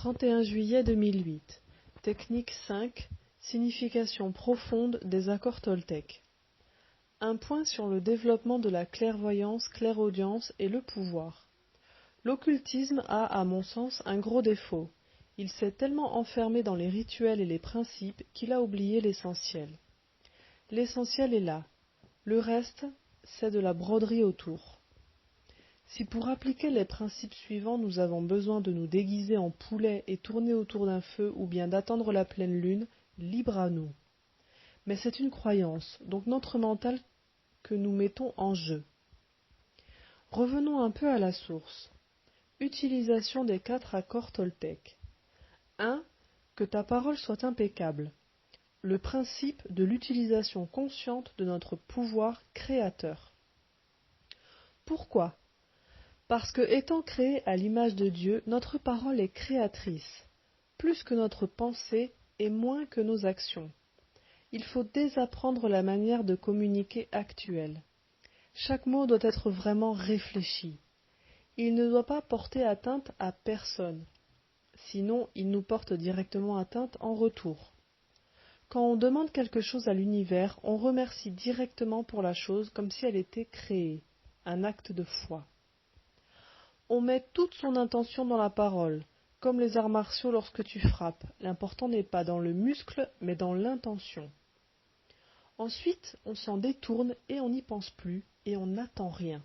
31 juillet 2008. Technique 5. Signification profonde des accords toltèques. Un point sur le développement de la clairvoyance, clairaudience et le pouvoir. L'occultisme a, à mon sens, un gros défaut. Il s'est tellement enfermé dans les rituels et les principes qu'il a oublié l'essentiel. L'essentiel est là. Le reste, c'est de la broderie autour. Si pour appliquer les principes suivants nous avons besoin de nous déguiser en poulet et tourner autour d'un feu ou bien d'attendre la pleine lune, libre à nous. Mais c'est une croyance, donc notre mental que nous mettons en jeu. Revenons un peu à la source. Utilisation des 4 accords toltèques. 1. Que ta parole soit impeccable. Le principe de l'utilisation consciente de notre pouvoir créateur. Pourquoi ? Parce que, étant créée à l'image de Dieu, notre parole est créatrice, plus que notre pensée et moins que nos actions. Il faut désapprendre la manière de communiquer actuelle. Chaque mot doit être vraiment réfléchi. Il ne doit pas porter atteinte à personne, sinon il nous porte directement atteinte en retour. Quand on demande quelque chose à l'univers, on remercie directement pour la chose comme si elle était créée, un acte de foi. On met toute son intention dans la parole, comme les arts martiaux lorsque tu frappes. L'important n'est pas dans le muscle, mais dans l'intention. Ensuite, on s'en détourne et on n'y pense plus, et on n'attend rien.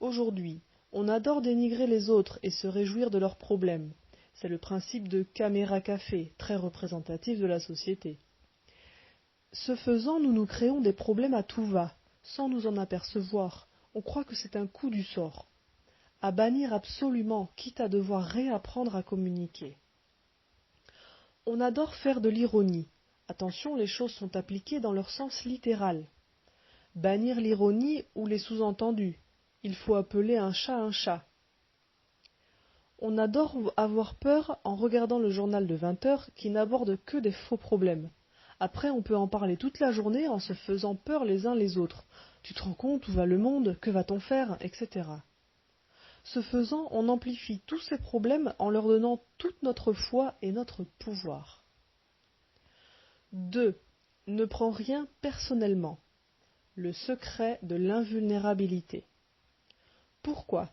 Aujourd'hui, on adore dénigrer les autres et se réjouir de leurs problèmes. C'est le principe de caméra café, très représentatif de la société. Ce faisant, nous nous créons des problèmes à tout va, sans nous en apercevoir. On croit que c'est un coup du sort. À bannir absolument, quitte à devoir réapprendre à communiquer. On adore faire de l'ironie. Attention, les choses sont appliquées dans leur sens littéral. Bannir l'ironie ou les sous-entendus. Il faut appeler un chat un chat. On adore avoir peur en regardant le journal de 20 heures qui n'aborde que des faux problèmes. Après, on peut en parler toute la journée en se faisant peur les uns les autres. Tu te rends compte où va le monde, que va-t-on faire, etc. Ce faisant, on amplifie tous ces problèmes en leur donnant toute notre foi et notre pouvoir. 2. Ne prends rien personnellement. Le secret de l'invulnérabilité. Pourquoi ?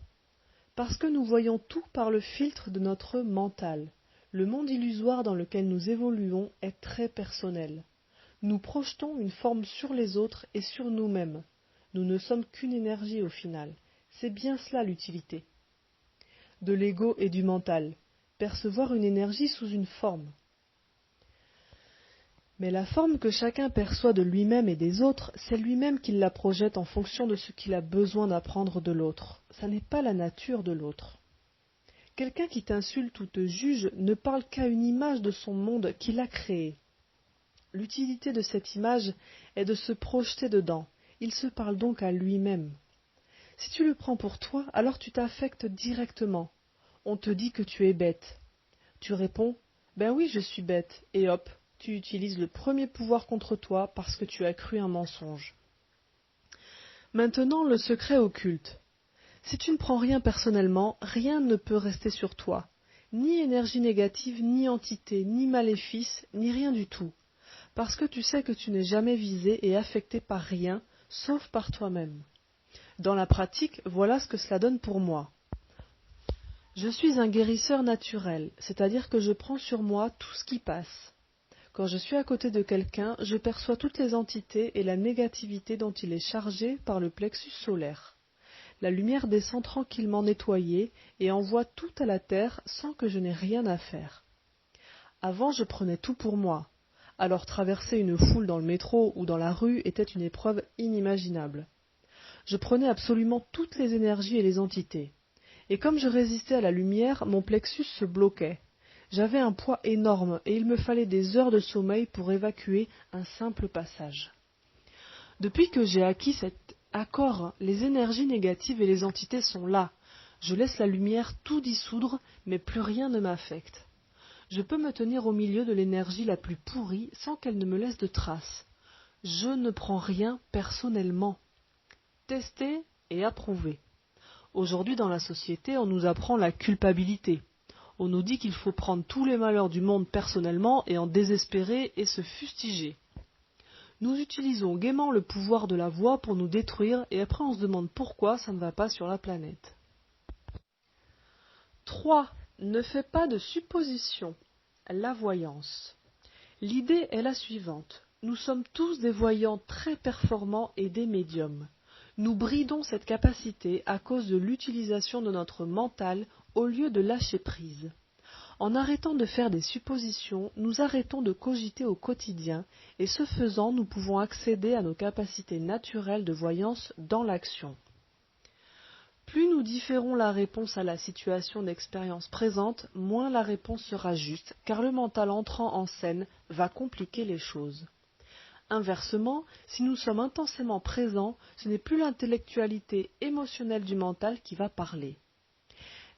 Parce que nous voyons tout par le filtre de notre mental. Le monde illusoire dans lequel nous évoluons est très personnel. Nous projetons une forme sur les autres et sur nous-mêmes. Nous ne sommes qu'une énergie au final. C'est bien cela l'utilité. De l'ego et du mental. Percevoir une énergie sous une forme. Mais la forme que chacun perçoit de lui-même et des autres, c'est lui-même qui la projette en fonction de ce qu'il a besoin d'apprendre de l'autre. Ça n'est pas la nature de l'autre. Quelqu'un qui t'insulte ou te juge ne parle qu'à une image de son monde qu'il a créé. L'utilité de cette image est de se projeter dedans. Il se parle donc à lui-même. Si tu le prends pour toi, alors tu t'affectes directement. On te dit que tu es bête. Tu réponds « Ben oui, je suis bête » et hop, tu utilises le premier pouvoir contre toi parce que tu as cru un mensonge. Maintenant, le secret occulte. Si tu ne prends rien personnellement, rien ne peut rester sur toi. Ni énergie négative, ni entité, ni maléfice, ni rien du tout. Parce que tu sais que tu n'es jamais visé et affecté par rien, sauf par toi-même. Dans la pratique, voilà ce que cela donne pour moi. Je suis un guérisseur naturel, c'est-à-dire que je prends sur moi tout ce qui passe. Quand je suis à côté de quelqu'un, je perçois toutes les entités et la négativité dont il est chargé par le plexus solaire. La lumière descend tranquillement nettoyée et envoie tout à la terre sans que je n'ai rien à faire. Avant, je prenais tout pour moi. Alors traverser une foule dans le métro ou dans la rue était une épreuve inimaginable. Je prenais absolument toutes les énergies et les entités. Et comme je résistais à la lumière, mon plexus se bloquait. J'avais un poids énorme et il me fallait des heures de sommeil pour évacuer un simple passage. Depuis que j'ai acquis cet accord, les énergies négatives et les entités sont là. Je laisse la lumière tout dissoudre, mais plus rien ne m'affecte. Je peux me tenir au milieu de l'énergie la plus pourrie sans qu'elle ne me laisse de traces. Je ne prends rien personnellement. Testé et approuvé. Aujourd'hui, dans la société, on nous apprend la culpabilité. On nous dit qu'il faut prendre tous les malheurs du monde personnellement et en désespérer et se fustiger. Nous utilisons gaiement le pouvoir de la voix pour nous détruire et après on se demande pourquoi ça ne va pas sur la planète. 3. Ne fais pas de suppositions. La voyance. L'idée est la suivante. Nous sommes tous des voyants très performants et des médiums. Nous bridons cette capacité à cause de l'utilisation de notre mental au lieu de lâcher prise. En arrêtant de faire des suppositions, nous arrêtons de cogiter au quotidien et ce faisant, nous pouvons accéder à nos capacités naturelles de voyance dans l'action. Plus nous différons la réponse à la situation d'expérience présente, moins la réponse sera juste, car le mental entrant en scène va compliquer les choses. Inversement, si nous sommes intensément présents, ce n'est plus l'intellectualité émotionnelle du mental qui va parler.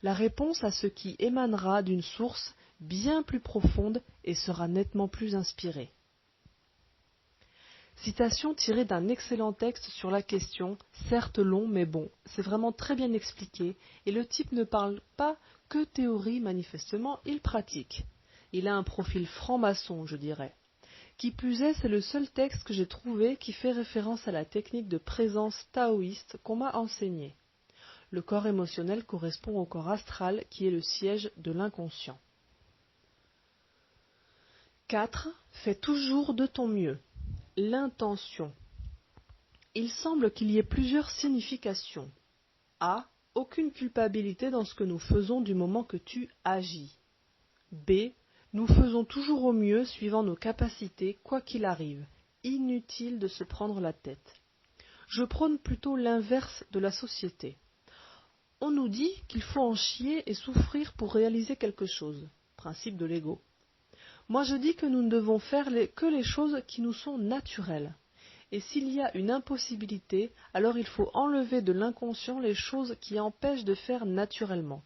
La réponse à ce qui émanera d'une source bien plus profonde et sera nettement plus inspirée. Citation tirée d'un excellent texte sur la question, certes long mais bon, c'est vraiment très bien expliqué et le type ne parle pas que théorie manifestement, il pratique. Il a un profil franc-maçon, je dirais. Qui plus est, c'est le seul texte que j'ai trouvé qui fait référence à la technique de présence taoïste qu'on m'a enseignée. Le corps émotionnel correspond au corps astral qui est le siège de l'inconscient. 4. Fais toujours de ton mieux. L'intention. Il semble qu'il y ait plusieurs significations. A. Aucune culpabilité dans ce que nous faisons du moment que tu agis. B. Nous faisons toujours au mieux suivant nos capacités, quoi qu'il arrive. Inutile de se prendre la tête. Je prône plutôt l'inverse de la société. On nous dit qu'il faut en chier et souffrir pour réaliser quelque chose. Principe de l'ego. Moi je dis que nous ne devons faire que les choses qui nous sont naturelles. Et s'il y a une impossibilité, alors il faut enlever de l'inconscient les choses qui empêchent de faire naturellement.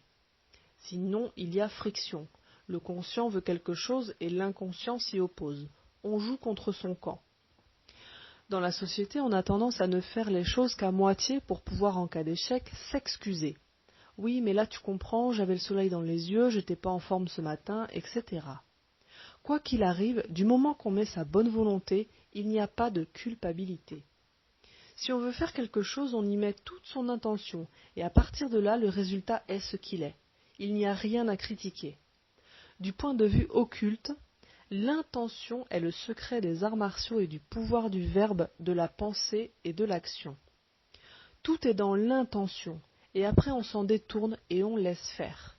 Sinon, il y a friction. Le conscient veut quelque chose et l'inconscient s'y oppose. On joue contre son camp. Dans la société, on a tendance à ne faire les choses qu'à moitié pour pouvoir, en cas d'échec, s'excuser. Oui, mais là tu comprends, j'avais le soleil dans les yeux, j'étais pas en forme ce matin, etc. Quoi qu'il arrive, du moment qu'on met sa bonne volonté, il n'y a pas de culpabilité. Si on veut faire quelque chose, on y met toute son intention, et à partir de là, le résultat est ce qu'il est. Il n'y a rien à critiquer. Du point de vue occulte, l'intention est le secret des arts martiaux et du pouvoir du verbe, de la pensée et de l'action. Tout est dans l'intention, et après on s'en détourne et on laisse faire.